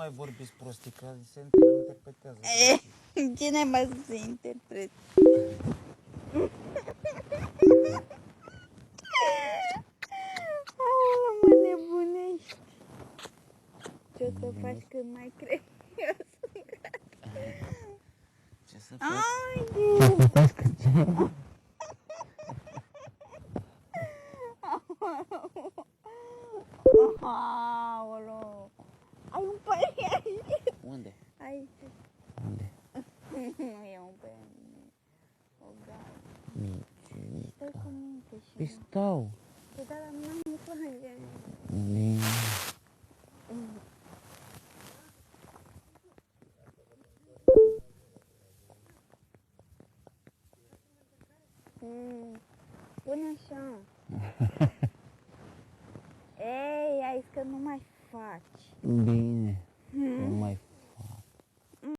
mai vorbiți prostii, că se interpretează. Cine mai să se interprete? Aoleu, mă nebunești. Ce o să faci când mai crezi? Ce să faci? Haide! să faci că ce? Aoleu! Ai un păianjen! Unde? Aici. Unde? Nu e un păianjen. O gaură. Miciunica. Stai cu minte și... Păi stau. Păi da, dar nu am un păianjen. Bine. Pune așa. Ei, ai zis că nu mai faci. Bine.